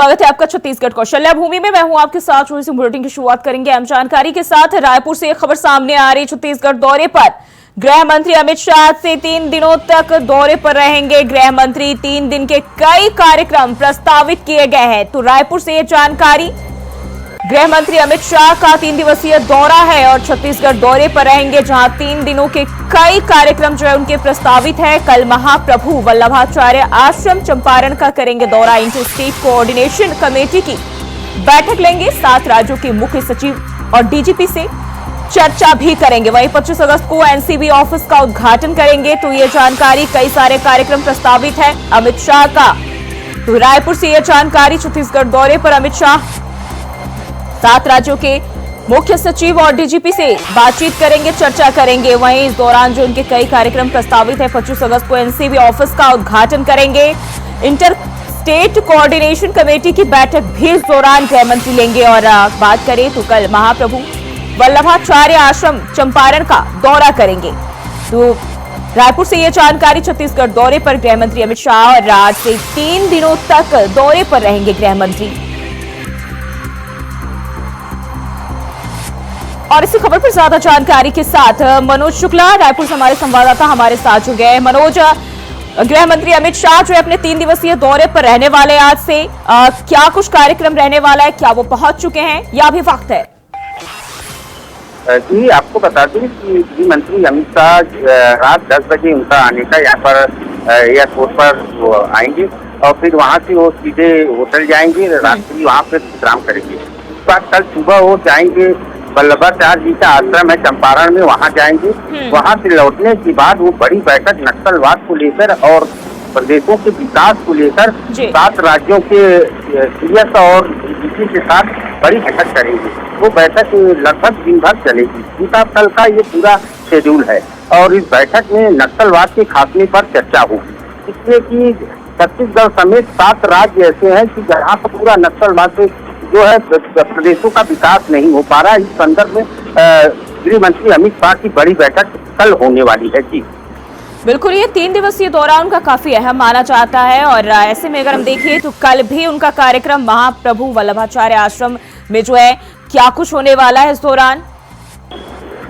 स्वागत है आपका छत्तीसगढ़ कौशल्या भूमि में। मैं हूं आपके साथ रोहित सिंह। बुलेटिन की शुरुआत करेंगे अहम जानकारी के साथ। रायपुर से एक खबर सामने आ रही। छत्तीसगढ़ दौरे पर गृह मंत्री अमित शाह आज से 3 दिनों तक दौरे पर रहेंगे। गृह मंत्री 3 दिन के कई कार्यक्रम प्रस्तावित किए गए हैं। तो रायपुर से ये जानकारी, गृह मंत्री अमित शाह का 3 दिवसीय दौरा है और छत्तीसगढ़ दौरे पर रहेंगे, जहां 3 दिनों के कई कार्यक्रम जो है उनके प्रस्तावित है। कल महाप्रभु वल्लभाचार्य आश्रम चंपारण का करेंगे दौरा। इंटर स्टेट कोऑर्डिनेशन कमेटी की बैठक लेंगे। 7 राज्यों के मुख्य सचिव और डीजीपी से चर्चा भी करेंगे। वहीं 25 अगस्त को एनसीबी ऑफिस का उद्घाटन करेंगे। तो ये जानकारी, कई सारे कार्यक्रम प्रस्तावित है अमित शाह का। तो रायपुर से यह जानकारी, छत्तीसगढ़ दौरे पर अमित शाह 7 राज्यों के मुख्य सचिव और डीजीपी से बातचीत करेंगे, चर्चा करेंगे। वहीं इस दौरान जो उनके कई कार्यक्रम प्रस्तावित है, 25 अगस्त को एनसीबी ऑफिस का उद्घाटन करेंगे। इंटर स्टेट कोऑर्डिनेशन कमेटी की बैठक भी इस दौरान गृह मंत्री लेंगे। और बात करें तो कल महाप्रभु वल्लभाचार्य आश्रम चंपारण का दौरा करेंगे। तो रायपुर से यह जानकारी, छत्तीसगढ़ दौरे पर गृह मंत्री अमित शाह और आज से 3 दिनों तक दौरे पर रहेंगे गृह मंत्री। और इसी खबर पर ज्यादा जानकारी के साथ मनोज शुक्ला रायपुर से हमारे संवाददाता हमारे साथ जुड़ गए। मनोज, गृह मंत्री अमित शाह जो अपने 3 दिवसीय दौरे पर रहने वाले आज से, क्या कुछ कार्यक्रम रहने वाला है? क्या वो पहुंच चुके हैं या अभी वक्त है? जी, आपको बता दें कि गृह मंत्री अमित शाह रात 10 बजे उनका आने का यहाँ पर एयरपोर्ट पर वो आएंगे और फिर वहाँ से वो सीधे होटल जाएंगे, रात्रि वहाँ पर विश्राम करेंगे। उसके बाद कल सुबह वो जाएंगे वल्लभाचार्य जी का आश्रम है चंपारण में, वहाँ जाएंगे। वहाँ से लौटने के बाद वो बड़ी बैठक नक्सलवाद को लेकर और प्रदेशों के विकास को लेकर 7 राज्यों के सीएस और डीजीपी के साथ बड़ी बैठक करेंगे। वो बैठक लगभग दिन भर चलेगी। उनका कल का ये पूरा शेड्यूल है और इस बैठक में नक्सलवाद के खात्मे पर चर्चा होगी, इसलिए कि छत्तीसगढ़ समेत 7 राज्य ऐसे हैं कि जहाँ पर पूरा नक्सलवाद से जो है प्रदेशों का विकास नहीं हो पा रहा। इस संदर्भ में गृह मंत्री अमित शाह की बड़ी बैठक कल होने वाली है। जी बिल्कुल, ये 3 दिवसीय दौरा उनका काफी अहम माना जाता है और ऐसे में अगर हम देखें तो कल भी उनका कार्यक्रम महाप्रभु वल्लभाचार्य आश्रम में जो है, क्या कुछ होने वाला है इस दौरान?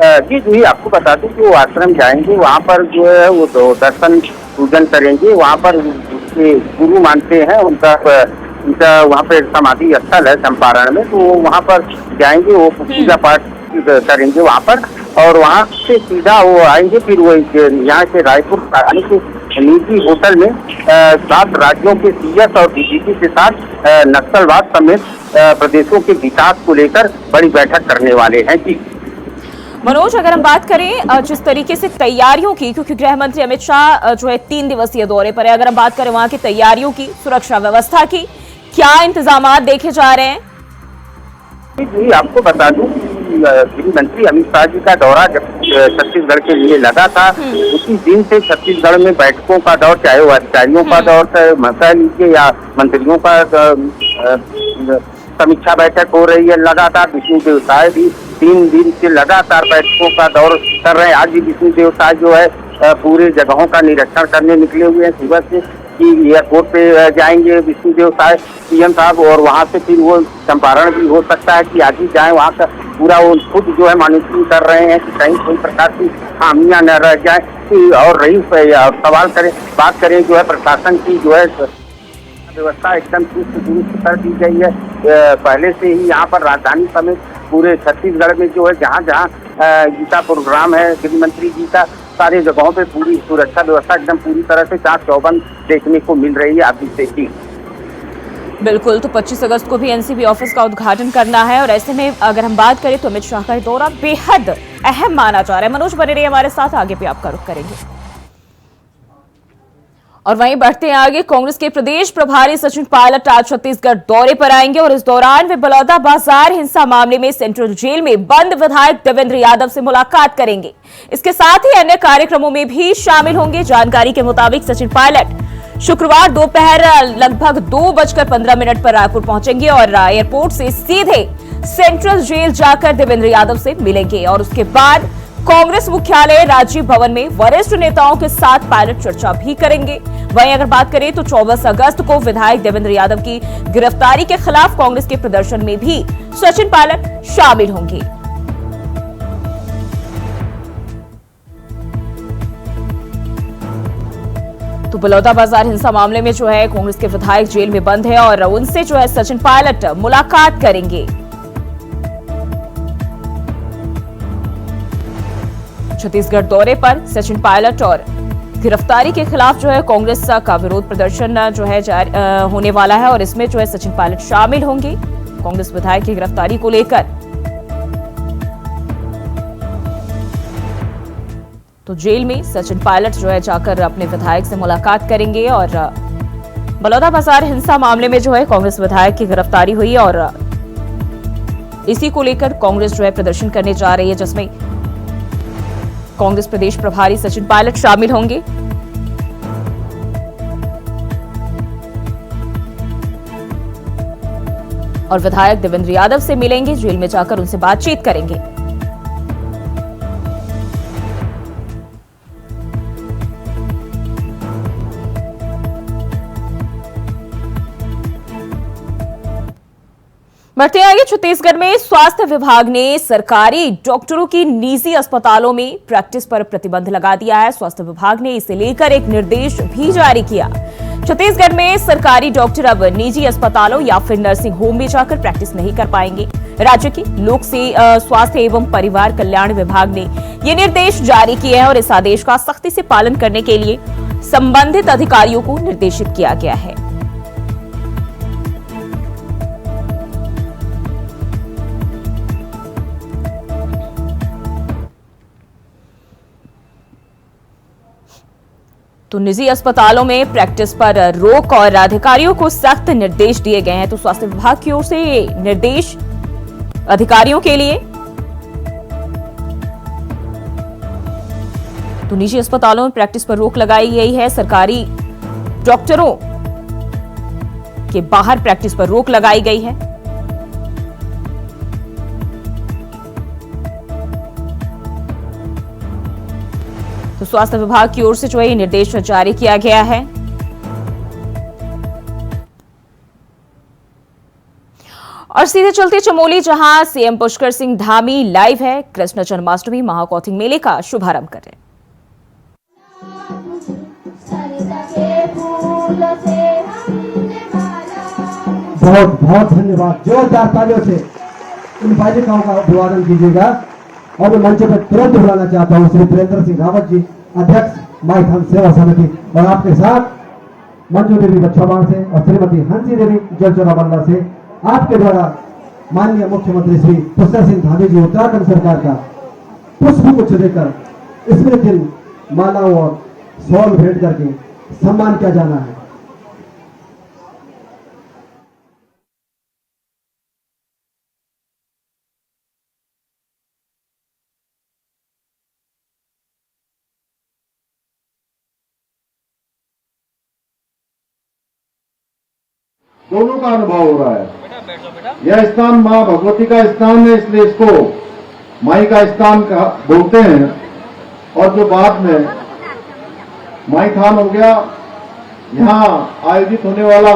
जी, आपको बता दूं कि वो आश्रम जाएंगे, वहाँ पर जो है वो दर्शन पूजन करेंगे। वहाँ पर उसके गुरु मानते हैं, उनका वहाँ पे समाधि स्थल है चंपारण में, तो वहाँ पर जाएंगे, वो पूजा पाठ करेंगे वहाँ पर और वहाँ से सीधा वो आएंगे। फिर वो यहाँ से रायपुर आने के निजी होटल में 7 राज्यों के सीएस और डीजीपी के साथ नक्सलवाद समेत प्रदेशों के विकास को लेकर बड़ी बैठक करने वाले हैं। जी मनोज, अगर हम बात करें जिस तरीके से तैयारियों की, क्योंकि गृह मंत्री अमित शाह जो है 3 दिवसीय दौरे पर है, अगर हम बात करें वहाँ की तैयारियों की, सुरक्षा व्यवस्था की, क्या इंतजाम देखे जा रहे हैं? जी, आपको बता दूं कि गृह मंत्री अमित शाह जी का दौरा जब छत्तीसगढ़ के लिए लगा था, उसी दिन से छत्तीसगढ़ में बैठकों का दौर, चाहे वो अधिकारियों का दौर कह लीजिए या मंत्रियों का समीक्षा बैठक हो रही है लगातार। विष्णुदेव साय भी 3 दिन से लगातार बैठकों का दौर कर रहे हैं। आज भी विष्णुदेव साय जो है पूरे जगहों का निरीक्षण करने निकले हुए हैं सुबह से कि एयरपोर्ट पे जाएंगे विष्णुदेव साय सीएम साहब, और वहाँ से फिर वो चंपारण भी हो सकता है कि आज ही जाए। वहाँ का पूरा वो खुद जो है मॉनिटरिंग कर रहे हैं कि कहीं कोई प्रकार की खामियां न रह जाए। और रही सवाल करें, बात करें जो है प्रशासन की, जो है व्यवस्था एकदम चुस्त दुरुस्त कर दी गई है। पहले से ही यहाँ पर राजधानी समेत पूरे छत्तीसगढ़ में जो है जहाँ जहाँ गीता प्रोग्राम है गृह मंत्री जी का, सारे जगहों पे पूरी सुरक्षा व्यवस्था एकदम पूरी तरह से चाक चौबंद देखने को मिल रही है अभी से ही। बिल्कुल, तो 25 अगस्त को भी एनसीबी ऑफिस का उद्घाटन करना है और ऐसे में अगर हम बात करें तो अमित शाह का दौरा बेहद अहम माना जा रहा है। मनोज बने रहिए हमारे साथ, आगे भी आपका रुख करेंगे। और वहीं बढ़ते हैं आगे, कांग्रेस के प्रदेश प्रभारी सचिन पायलट आज छत्तीसगढ़ दौरे पर आएंगे और इस दौरान वे बलौदाबाजार हिंसा मामले में सेंट्रल जेल में बंद विधायक देवेंद्र यादव से मुलाकात करेंगे। इसके साथ ही अन्य कार्यक्रमों में भी शामिल होंगे। जानकारी के मुताबिक सचिन पायलट शुक्रवार दोपहर लगभग 2:15 पर रायपुर पहुंचेंगे और एयरपोर्ट से सीधे सेंट्रल जेल जाकर देवेंद्र यादव से मिलेंगे और उसके बाद कांग्रेस मुख्यालय राजीव भवन में वरिष्ठ नेताओं के साथ पायलट चर्चा भी करेंगे। वहीं अगर बात करें तो 24 अगस्त को विधायक देवेंद्र यादव की गिरफ्तारी के खिलाफ कांग्रेस के प्रदर्शन में भी सचिन पायलट शामिल होंगे। तो बलौदाबाजार हिंसा मामले में जो है कांग्रेस के विधायक जेल में बंद है और उनसे जो है सचिन पायलट मुलाकात करेंगे। छत्तीसगढ़ दौरे पर सचिन पायलट और गिरफ्तारी के खिलाफ जो है कांग्रेस का विरोध प्रदर्शन जो है होने वाला है और इसमें जो है सचिन पायलट शामिल होंगे। कांग्रेस विधायक की गिरफ्तारी को लेकर तो जेल में सचिन पायलट जो है जाकर अपने विधायक से मुलाकात करेंगे और बलौदाबाजार हिंसा मामले में जो है कांग्रेस विधायक की गिरफ्तारी हुई और इसी को लेकर कांग्रेस जो है प्रदर्शन करने जा रही है, जिसमें कांग्रेस प्रदेश प्रभारी सचिन पायलट शामिल होंगे। और विधायक देवेंद्र यादव से मिलेंगे, जेल में जाकर उनसे बातचीत करेंगे। बढ़ते आगे छत्तीसगढ़ में स्वास्थ्य विभाग ने सरकारी डॉक्टरों की निजी अस्पतालों में प्रैक्टिस पर प्रतिबंध लगा दिया है। स्वास्थ्य विभाग ने इसे लेकर एक निर्देश भी जारी किया। छत्तीसगढ़ में सरकारी डॉक्टर अब निजी अस्पतालों या फिर नर्सिंग होम में जाकर प्रैक्टिस नहीं कर पाएंगे। राज्य के लोक स्वास्थ्य एवं परिवार कल्याण विभाग ने ये निर्देश जारी किए हैं और इस आदेश का सख्ती से पालन करने के लिए संबंधित अधिकारियों को निर्देशित किया गया है। तो निजी अस्पतालों में प्रैक्टिस पर रोक और अधिकारियों को सख्त निर्देश दिए गए हैं। तो स्वास्थ्य विभाग की ओर से ये निर्देश अधिकारियों के लिए तो निजी अस्पतालों में प्रैक्टिस पर रोक लगाई गई है। सरकारी डॉक्टरों के बाहर प्रैक्टिस पर रोक लगाई गई है। तो स्वास्थ्य विभाग की ओर से जो है ये निर्देश जारी किया गया है। और सीधे चलते चमोली, जहां सीएम पुष्कर सिंह धामी लाइव है, कृष्ण जन्माष्टमी महाकौथिग मेले का शुभारंभ कर रहे हैं। बहुत बहुत धन्यवाद। जोरदार तालियों से इन बालिकाओं का अभिवादन कीजिएगा। और मैं मंच पर तुरंत बुलाना चाहता हूँ श्री प्रेंद्र सिंह रावत जी, अध्यक्ष माईथान सेवा समिति, और आपके साथ मंजू देवी बच्छवाड़ से और श्रीमती हंसी देवी जलचौरा बल्ला से आपके द्वारा माननीय मुख्यमंत्री श्री पुष्कर सिंह धामी जी उत्तराखंड सरकार का पुष्प गुच्छ देकर स्मृति मालाओं और शॉल भेंट करके सम्मान किया जाना है। दोनों का अनुभव हो रहा है। यह स्थान मां भगवती का स्थान है, इसलिए इसको माई का स्थान बोलते हैं। और जो बाद में माई थान हो गया, यहाँ आयोजित होने वाला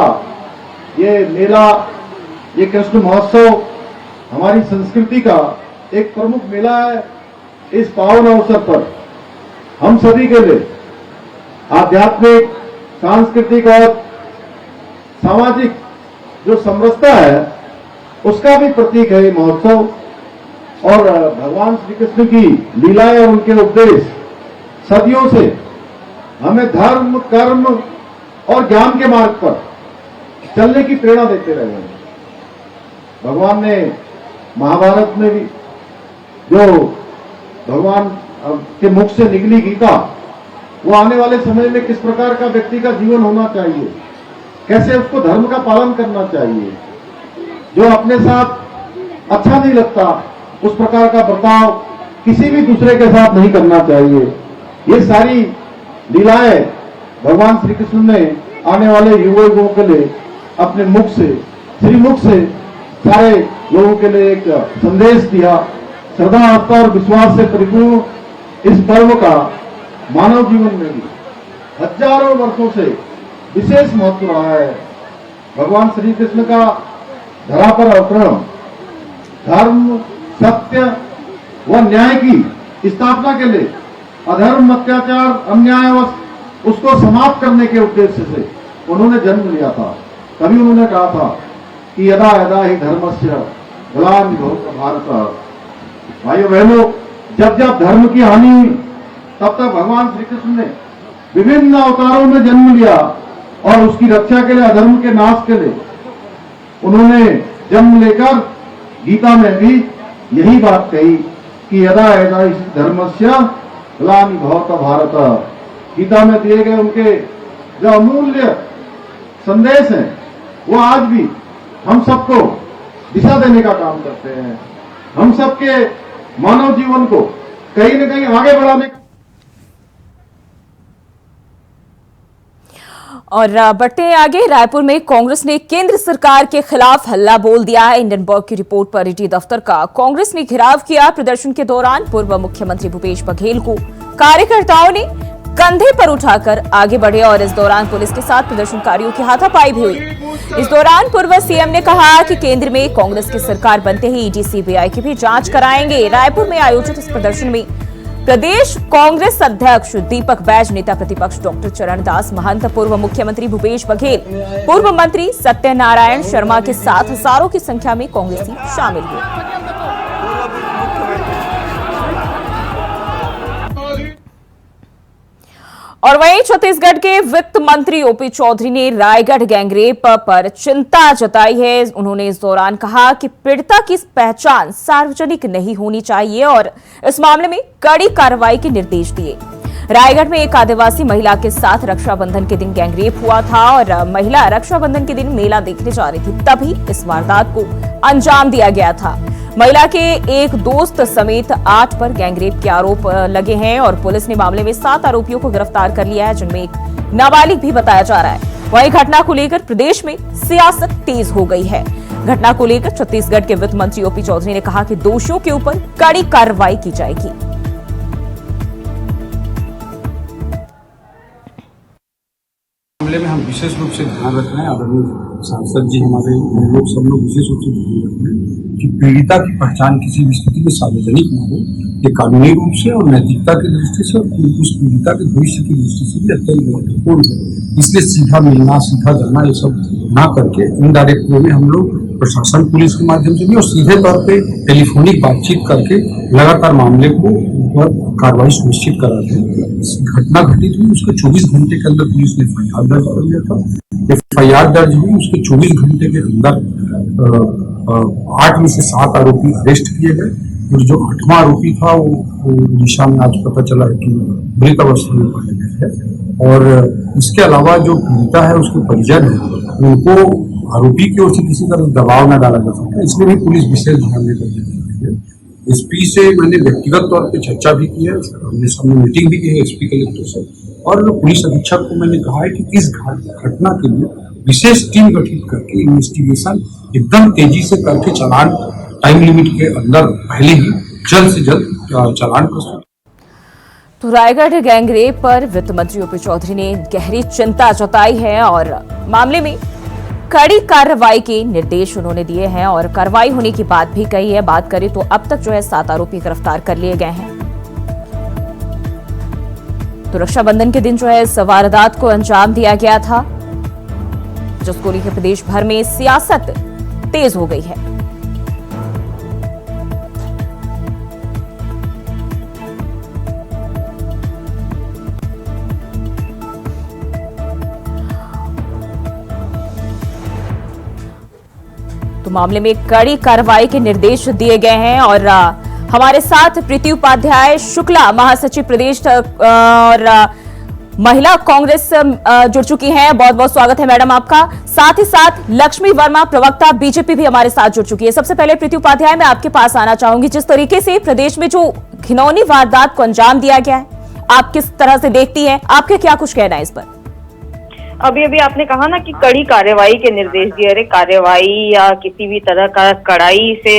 ये मेला, ये कृष्ण महोत्सव हमारी संस्कृति का एक प्रमुख मेला है। इस पावन अवसर पर हम सभी के लिए आध्यात्मिक, सांस्कृतिक और सामाजिक जो समरसता है उसका भी प्रतीक है ये महोत्सव। और भगवान श्री कृष्ण की लीलाएं और उनके उपदेश सदियों से हमें धर्म, कर्म और ज्ञान के मार्ग पर चलने की प्रेरणा देते रहे हैं। भगवान ने महाभारत में भी जो भगवान के मुख से निकली गीता, वो आने वाले समय में किस प्रकार का व्यक्ति का जीवन होना चाहिए, कैसे उसको धर्म का पालन करना चाहिए, जो अपने साथ अच्छा नहीं लगता उस प्रकार का बर्ताव किसी भी दूसरे के साथ नहीं करना चाहिए। ये सारी लीलाएं भगवान श्री कृष्ण ने आने वाले युवकों के लिए अपने मुख से, श्रीमुख से सारे लोगों के लिए एक संदेश दिया। श्रद्धा, आस्था और विश्वास से परिपूर्ण इस पर्व का मानव जीवन में भी हजारों वर्षों से विशेष महत्व रहा है। भगवान श्री कृष्ण का धरा पर अवतरण धर्म, सत्य व न्याय की स्थापना के लिए अधर्म, अत्याचार, अन्याय व उसको समाप्त करने के उद्देश्य से उन्होंने जन्म लिया था। तभी उन्होंने कहा था कि यदा यदा ही धर्मस्य ग्लानिर्भवति भारत। भाइयों बहनों, जब जब धर्म की हानि हुई तब तक भगवान श्री कृष्ण ने विभिन्न अवतारों में जन्म लिया और उसकी रक्षा के लिए, अधर्म के नाश के लिए उन्होंने जन्म लेकर गीता में भी यही बात कही कि यदा यदा इस धर्मस्य ग्लानिर्भवति भारत। गीता में दिए गए उनके जो अमूल्य संदेश हैं वो आज भी हम सबको दिशा देने का काम करते हैं। हम सबके मानव जीवन को कहीं न कहीं आगे बढ़ाने का। और बढ़ते हैं आगे। रायपुर में कांग्रेस ने केंद्र सरकार के खिलाफ हल्ला बोल दिया है। इंडियनबर्ग की रिपोर्ट पर ईडी दफ्तर का कांग्रेस ने घेराव किया। प्रदर्शन के दौरान पूर्व मुख्यमंत्री भूपेश बघेल को कार्यकर्ताओं ने कंधे पर उठाकर आगे बढ़े और इस दौरान पुलिस के साथ प्रदर्शनकारियों की हाथापाई भी हुई। इस दौरान पूर्व सीएम ने कहा कि केंद्र में कांग्रेस की सरकार बनते ही ईडी सीबीआई की भी जांच कराएंगे। रायपुर में आयोजित इस प्रदर्शन में प्रदेश कांग्रेस अध्यक्ष दीपक बैज, नेता प्रतिपक्ष डॉक्टर चरणदास महंत, पूर्व मुख्यमंत्री भूपेश बघेल, पूर्व मंत्री सत्यनारायण शर्मा के साथ हजारों की संख्या में कांग्रेसी शामिल हुए। और वहीं छत्तीसगढ़ के वित्त मंत्री ओपी चौधरी ने रायगढ़ गैंगरेप पर चिंता जताई है। उन्होंने इस दौरान कहा कि पीड़िता की पहचान सार्वजनिक नहीं होनी चाहिए और इस मामले में कड़ी कार्रवाई के निर्देश दिए। रायगढ़ में एक आदिवासी महिला के साथ रक्षाबंधन के दिन गैंगरेप हुआ था और महिला रक्षाबंधन के दिन मेला देखने जा रही थी, तभी इस वारदात को अंजाम दिया गया था। महिला के एक दोस्त समेत 8 पर गैंगरेप के आरोप लगे हैं और पुलिस ने मामले में 7 आरोपियों को गिरफ्तार कर लिया है, जिनमें एक नाबालिग भी बताया जा रहा है। वहीं घटना को लेकर प्रदेश में सियासत तेज हो गई है। घटना को लेकर छत्तीसगढ़ के वित्त मंत्री ओपी चौधरी ने कहा कि दोषियों के ऊपर कड़ी कार्रवाई की जाएगी। मामले में हम विशेष रूप से ध्यान रख रहे हैं, आदरणीय सांसद जी हमारे लोग सब लोग विशेष रूप से ध्यान रख रहे हैं कि पीड़िता की पहचान किसी भी स्थिति में सार्वजनिक न हो। ये कानूनी रूप से और नैतिकता की दृष्टि से और उस पीड़िता के भविष्य की दृष्टि से भी अत्यंत महत्वपूर्ण है। इसलिए सीधा मिलना, सीधा जाना, ये सब ना करके इनडायरेक्ट वे में हम लोग प्रशासन, पुलिस के माध्यम से भी और सीधे तौर पे टेलीफोनिक बातचीत करके लगातार मामले को कार्रवाई सुनिश्चित कराते हैं। घटना घटित हुई उसके 24 घंटे के अंदर पुलिस ने एफआईआर दर्ज कर लिया था। एफआईआर दर्ज हुई उसके 24 घंटे के अंदर 8 में से 7 आरोपी अरेस्ट किए गए और जो 8वां आरोपी था वो दिशा में आज पता चला है कि मृत अवस्था में पाया गया है। और इसके अलावा जो पीड़िता है उसके परिजन है उनको आरोपी की ओर से किसी तरह दबाव न डाला जा सके, इसलिए भी पुलिस विशेष ध्यान देकर है। एसपी से मैंने व्यक्तिगत तौर पे चर्चा भी की है, हमने सामने मीटिंग भी की है एसपी कलेक्टर से, और पुलिस अधीक्षक को मैंने कहा है कि इस घटना के लिए विशेष टीम गठित करके इन्वेस्टिगेशन एकदम तेजी से करके चालान टाइम लिमिट के अंदर पहले ही जल्द से जल्द चालान प्रस्तुत। तो रायगढ़ गैंगरेप पर वित्त मंत्री ओपी चौधरी ने गहरी चिंता जताई है और मामले में कड़ी कार्रवाई के निर्देश उन्होंने दिए हैं और कार्रवाई होने की बात भी कही है। बात करें तो अब तक जो है 7 आरोपी गिरफ्तार कर लिए गए हैं। तो रक्षाबंधन के दिन जो है इस वारदात को अंजाम दिया गया था, जिसको लेकर प्रदेश भर में सियासत तेज हो गई है। तो मामले में कड़ी कार्रवाई के निर्देश दिए गए हैं और हमारे साथ प्रीति उपाध्याय शुक्ला, महासचिव प्रदेश और महिला कांग्रेस जुड़ चुकी हैं। बहुत बहुत स्वागत है मैडम आपका। साथ ही साथ लक्ष्मी वर्मा, प्रवक्ता बीजेपी, भी हमारे साथ जुड़ चुकी है। सबसे पहले प्रीति उपाध्याय, मैं आपके पास आना चाहूंगी। जिस तरीके से प्रदेश में जो घिनौनी वारदात को अंजाम दिया गया है, आप किस तरह से देखती है, आपके क्या कुछ कहना है इस पर? अभी अभी आपने कहा ना कि कड़ी कार्रवाई के निर्देश दिए। अरे कार्रवाई या किसी भी तरह का कड़ाई से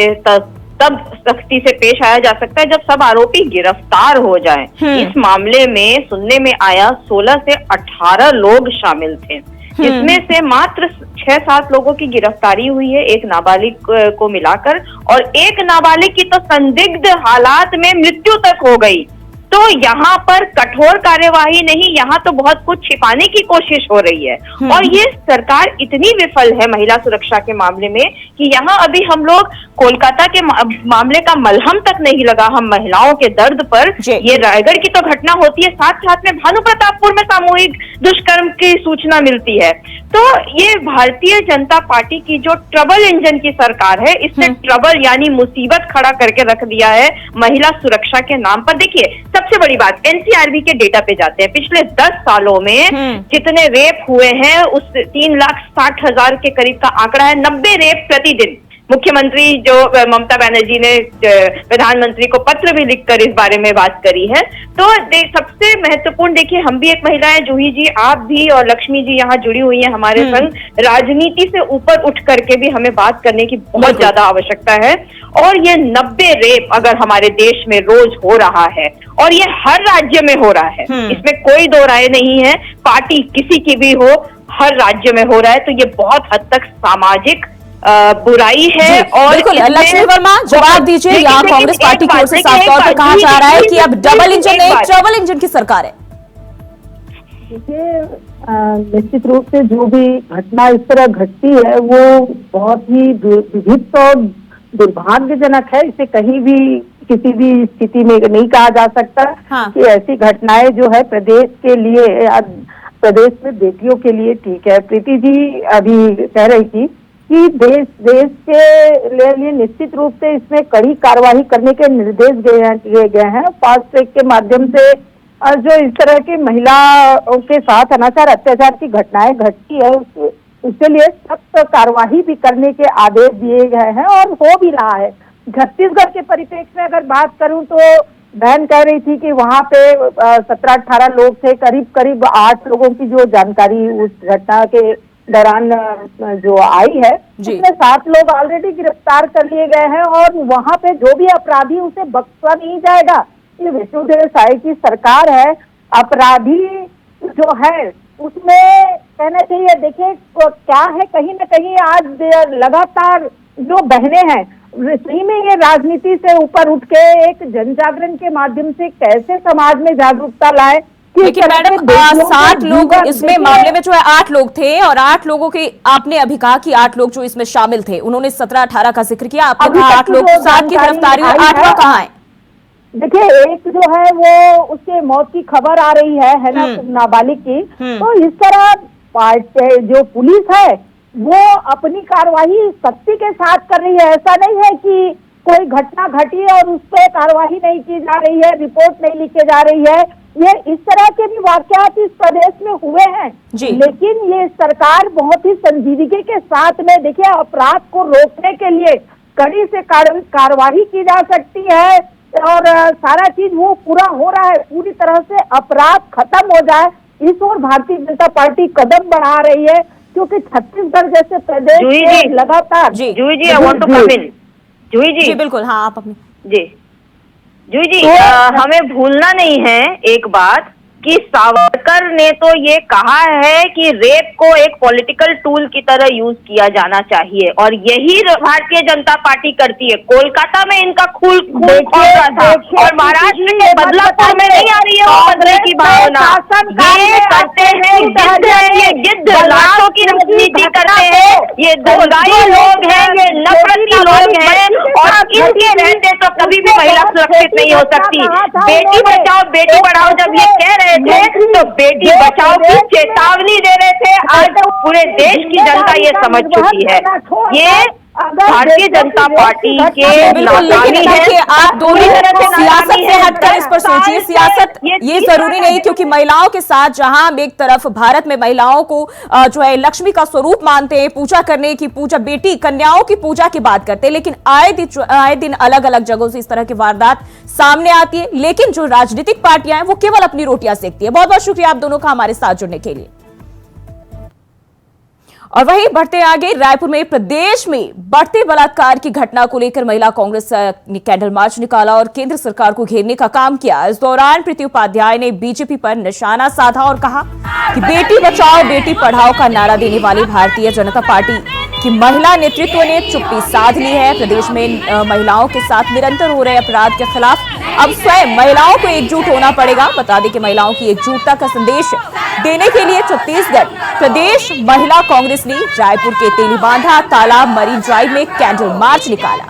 तब सख्ती से पेश आया जा सकता है जब सब आरोपी गिरफ्तार हो जाएं। इस मामले में सुनने में आया 16 से 18 लोग शामिल थे, जिसमें से मात्र 6-7 लोगों की गिरफ्तारी हुई है, एक नाबालिग को मिलाकर, और एक नाबालिग की तो संदिग्ध हालात में मृत्यु तक हो गई। तो यहाँ पर कठोर कार्यवाही नहीं, यहाँ तो बहुत कुछ छिपाने की कोशिश हो रही है। और ये सरकार इतनी विफल है महिला सुरक्षा के मामले में कि यहाँ अभी हम लोग कोलकाता के मामले का मलहम तक नहीं लगा हम महिलाओं के दर्द पर। ये रायगढ़ की तो घटना होती है, साथ साथ में भानु प्रतापपुर में सामूहिक दुष्कर्म की सूचना मिलती है। तो ये भारतीय जनता पार्टी की जो ट्रबल इंजन की सरकार है, इसने ट्रबल यानी मुसीबत खड़ा करके रख दिया है महिला सुरक्षा के नाम पर। देखिए सबसे बड़ी बात, एनसीआरबी के डेटा पे जाते हैं, पिछले 10 सालों में जितने रेप हुए हैं उस 3,60,000 के करीब का आंकड़ा है। 90 रेप प्रतिदिन। मुख्यमंत्री जो ममता बनर्जी ने प्रधानमंत्री को पत्र भी लिखकर इस बारे में बात करी है। तो सबसे महत्वपूर्ण, देखिए हम भी एक महिला है, जूही जी आप भी और लक्ष्मी जी यहाँ जुड़ी हुई हैं हमारे संग। राजनीति से ऊपर उठ करके भी हमें बात करने की बहुत ज्यादा आवश्यकता है। और ये 90 रेप अगर हमारे देश में रोज हो रहा है और ये हर राज्य में हो रहा है, इसमें कोई दो राय नहीं है, पार्टी किसी की भी हो, हर राज्य में हो रहा है, तो ये बहुत हद तक सामाजिक बुराई है। और बिल्कुल लक्ष्मी वर्मा जवाब दीजिए, यहाँ कांग्रेस पार्टी की ओर से साफ तौर पर कहा जा रहा है कि अब डबल इंजन नहीं ट्रबल इंजन की सरकार है। देखिए निश्चित रूप से जो भी घटना इस तरह घटती है वो बहुत ही विभिन्न और दुर्भाग्यजनक है। इसे कहीं भी किसी भी स्थिति में नहीं कहा जा सकता कि ऐसी घटनाएं जो है प्रदेश के लिए, प्रदेश में बेटियों के लिए ठीक है। प्रीति जी अभी कह रही थी कि देश के लिए निश्चित रूप से इसमें कड़ी कार्यवाही करने के निर्देश दिए गए हैं। फास्ट ट्रैक के माध्यम से जो इस तरह की महिलाओं के साथ अनाचार अत्याचार की घटनाएं घटती है उसके लिए सख्त कार्यवाही भी करने के आदेश दिए गए हैं और हो भी रहा है। छत्तीसगढ़ के परिप्रेक्ष्य में अगर बात करूं तो बहन कह रही थी कि वहां पे 17-18 लोग थे, करीब 8 लोगों की जो जानकारी उस घटना के दौरान जो आई है उसमें 7 लोग ऑलरेडी गिरफ्तार कर लिए गए हैं और वहां पे जो भी अपराधी उसे बख्शा नहीं जाएगा। ये विष्णुदेव साय की सरकार है, अपराधी जो है उसमें कहना चाहिए। देखिए क्या है, कहीं ना कहीं आज लगातार जो बहनें हैं सही में ये राजनीति से ऊपर उठ के एक जन जागरण के माध्यम से कैसे समाज में जागरूकता लाए। लेकिन मैडम 60 लोग इसमें मामले में जो है 8 लोग थे और 8 लोगों के आपने अभी कहा कि 8 लोग जो इसमें शामिल थे, उन्होंने 17-18 का जिक्र किया, आपने कहा 8 लोग, 7 की गिरफ्तारी हुई, 8वां कहाँ है? देखिए एक जो है वो उसके मौत की खबर आ रही है ना, नाबालिग की। तो इस तरह जो पुलिस है वो अपनी कार्यवाही सख्ती के साथ कर रही है। ऐसा नहीं है कि कोई घटना घटी और उस पर कार्यवाही नहीं की जा रही है, रिपोर्ट नहीं लिखी जा रही है। ये इस तरह के भी वाकयात इस प्रदेश में हुए हैं, लेकिन ये सरकार बहुत ही संजीदगी के साथ में, देखिए अपराध को रोकने के लिए कड़ी से कार्यवाही की जा सकती है और सारा चीज वो पूरा हो रहा है, पूरी तरह से अपराध खत्म हो जाए इस ओर भारतीय जनता पार्टी कदम बढ़ा रही है। क्योंकि छत्तीसगढ़ जैसे प्रदेश में लगातार जूही आई वांट टू कम इन। जूही जी बिल्कुल, हाँ आप अपनी जूही जी हमें भूलना नहीं है एक बात कि सावरकर ने तो ये कहा है कि रेप को एक पॉलिटिकल टूल की तरह यूज किया जाना चाहिए और यही भारतीय जनता पार्टी करती है। कोलकाता में इनका खून खौल रहा था और महाराष्ट्र के बदलापुर में नहीं आ रही है वो बदले की भावना। ये करते हैं जिद्द, ये जिद्द लाशों की राजनीति करते हैं, ये दंगाई लोग हैं, ये नफरती लोग हैं और इनके रहते तो कभी भी महिला सुरक्षित नहीं हो सकती। बेटी बचाओ बेटी पढ़ाओ जब ये कह रहे थे तो बेटी बचाओ की चेतावनी दे रहे थे। आज पूरे देश की जनता ये समझ चुकी है, ये भारतीय जनता पार्टी के नाकामी है। आप दोनों सियासत से हटकर इस पर सोचिए। सियासत ये जरूरी नहीं, क्योंकि महिलाओं के साथ जहां हम एक तरफ भारत में महिलाओं को जो है लक्ष्मी का स्वरूप मानते हैं, पूजा करने की, पूजा बेटी कन्याओं की पूजा की बात करते हैं, लेकिन आए दिन अलग अलग जगहों से इस तरह की वारदात सामने आती है। लेकिन जो राजनीतिक पार्टियां हैं वो केवल अपनी रोटियां सेकती है। बहुत बहुत शुक्रिया आप दोनों का हमारे साथ जुड़ने के लिए। और वहीं बढ़ते आगे, रायपुर में प्रदेश में बढ़ते बलात्कार की घटना को लेकर महिला कांग्रेस ने कैंडल मार्च निकाला और केंद्र सरकार को घेरने का काम किया। इस दौरान प्रीति उपाध्याय ने बीजेपी पर निशाना साधा और कहा कि बेटी बचाओ बेटी पढ़ाओ का नारा देने वाली भारतीय जनता पार्टी की महिला नेतृत्व ने चुप्पी साध ली है। प्रदेश में महिलाओं के साथ निरंतर हो रहे अपराध के खिलाफ अब स्वयं महिलाओं को एकजुट होना पड़ेगा। बता दें कि महिलाओं की एकजुटता का संदेश देने के लिए छत्तीसगढ़ प्रदेश महिला कांग्रेस ने रायपुर के तेलीबांधा तालाब मरीन ड्राइव में कैंडल मार्च निकाला।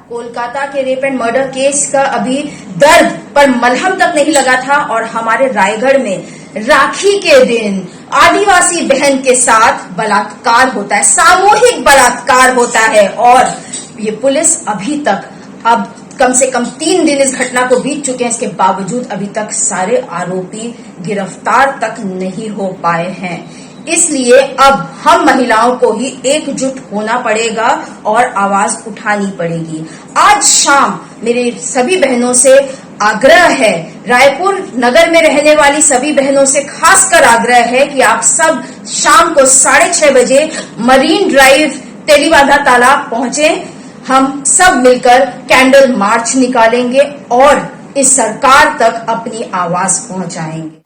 कोलकाता के रेप एंड मर्डर केस का अभी दर्द पर मलहम तक नहीं लगा था और हमारे रायगढ़ में राखी के दिन आदिवासी बहन के साथ बलात्कार होता है, सामूहिक बलात्कार होता है और ये पुलिस अभी तक अब कम से कम 3 दिन इस घटना को बीत चुके हैं, इसके बावजूद अभी तक सारे आरोपी गिरफ्तार तक नहीं हो पाए हैं। इसलिए अब हम महिलाओं को ही एकजुट होना पड़ेगा और आवाज उठानी पड़ेगी। आज शाम मेरे सभी बहनों से आग्रह है, रायपुर नगर में रहने वाली सभी बहनों से खासकर आग्रह है कि आप सब शाम को 6:30 बजे मरीन ड्राइव तेलीबांधा तालाब पहुंचे। हम सब मिलकर कैंडल मार्च निकालेंगे और इस सरकार तक अपनी आवाज पहुंचाएंगे।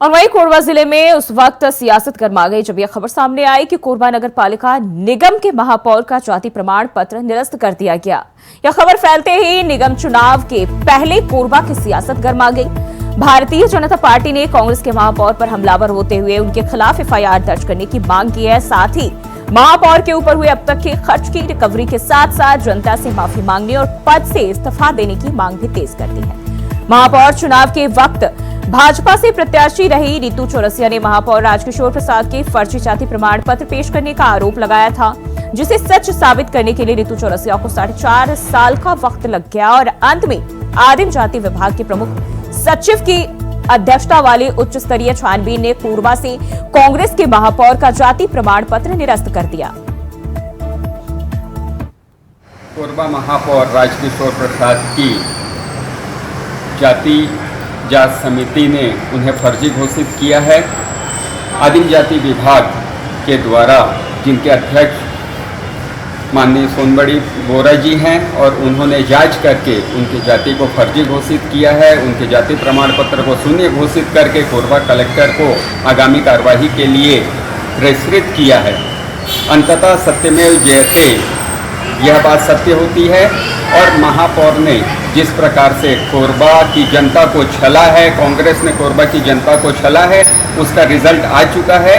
और वहीं कोरबा जिले में उस वक्त सियासत गर्मा गई जब यह खबर सामने आई कि कोरबा नगर पालिका निगम के महापौर का जाति प्रमाण पत्र निरस्त कर दिया गया। यह खबर फैलते ही निगम चुनाव के पहले कोरबा की सियासत गर्मा गई। भारतीय जनता पार्टी ने कांग्रेस के महापौर पर हमलावर होते हुए उनके खिलाफ एफआईआर दर्ज करने की मांग की है। साथ ही महापौर के ऊपर हुए अब तक के खर्च की रिकवरी के साथ साथ जनता से माफी मांगने और पद से इस्तीफा देने की मांग भी तेज कर दी है। महापौर चुनाव के वक्त भाजपा से प्रत्याशी रही रितु चौरसिया ने महापौर राजकिशोर प्रसाद के फर्जी जाति प्रमाण पत्र पेश करने का आरोप लगाया था, जिसे सच साबित करने के लिए रितु चौरसिया को 4.5 साल का वक्त लग गया और अंत में आदिम जाति विभाग के प्रमुख सचिव की अध्यक्षता वाली उच्च स्तरीय छानबीन ने कोरबा से कांग्रेस के महापौर का जाति प्रमाण पत्र निरस्त कर दिया। कोरबा महापौर राजकिशोर प्रसाद की जाति जांच समिति ने उन्हें फर्जी घोषित किया है। आदिम जाति विभाग के द्वारा जिनके अध्यक्ष माननीय सोनबड़ी बोरा जी हैं और उन्होंने जांच करके उनकी जाति को फर्जी घोषित किया है। उनके जाति प्रमाण पत्र को शून्य घोषित करके कोरबा कलेक्टर को आगामी कार्रवाई के लिए प्रेषित किया है। अंततः सत्यमेव जयते यह बात सत्य होती है और महापौर ने जिस प्रकार से कोरबा की जनता को छला है, कांग्रेस ने कोरबा की जनता को छला है, उसका रिजल्ट आ चुका है।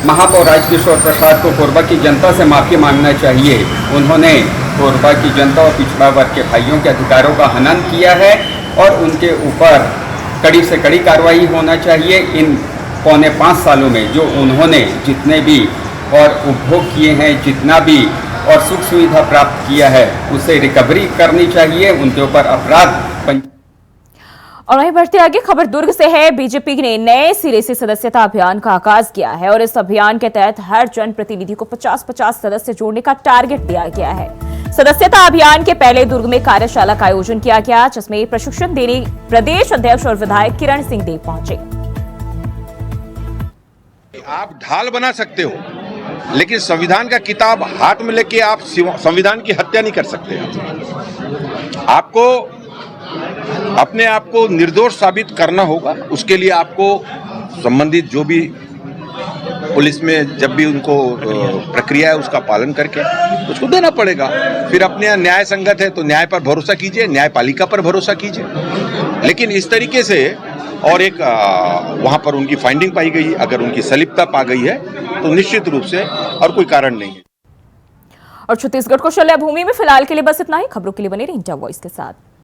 महापौर राजकिशोर प्रसाद को कोरबा की जनता से माफ़ी मांगना चाहिए। उन्होंने कोरबा की जनता और पिछड़ा वर्ग के भाइयों के अधिकारों का हनन किया है और उनके ऊपर कड़ी से कड़ी कार्रवाई होना चाहिए। इन 4.25 सालों में जो उन्होंने जितने भी और उपभोग किए हैं, जितना भी और सुख सुविधा प्राप्त किया है, उसे रिकवरी करनी चाहिए। उनके ऊपर अपराध। और वहीं बढ़ते आगे खबर दुर्ग से है। बीजेपी ने नए सिरे से सदस्यता अभियान का आगाज किया है और इस अभियान के तहत हर जनप्रतिनिधि को 50-50 सदस्य जोड़ने का टारगेट दिया गया है। सदस्यता अभियान के पहले दुर्ग में कार्यशाला का आयोजन किया गया, जिसमें प्रशिक्षण देने प्रदेश अध्यक्ष और विधायक किरण सिंह देव पहुंचे। आप ढाल बना सकते हो, लेकिन संविधान का किताब हाथ में लेके आप संविधान की हत्या नहीं कर सकते। आपको अपने आप को निर्दोष साबित करना होगा। उसके लिए आपको संबंधित जो भी पुलिस में जब भी उनको प्रक्रिया है उसका पालन करके उसको देना पड़ेगा। फिर अपने यहाँ न्याय संगत है तो न्याय पर भरोसा कीजिए, न्यायपालिका पर भरोसा कीजिए। लेकिन इस तरीके से और एक वहाँ पर उनकी फाइंडिंग पाई गई, अगर उनकी संलिप्तता पा गई है तो निश्चित रूप से और कोई कारण नहीं है। और छत्तीसगढ़ को शल्य भूमि में फिलहाल के लिए बस इतना ही। खबरों के लिए बने रहिए इंडिया वॉइस के साथ।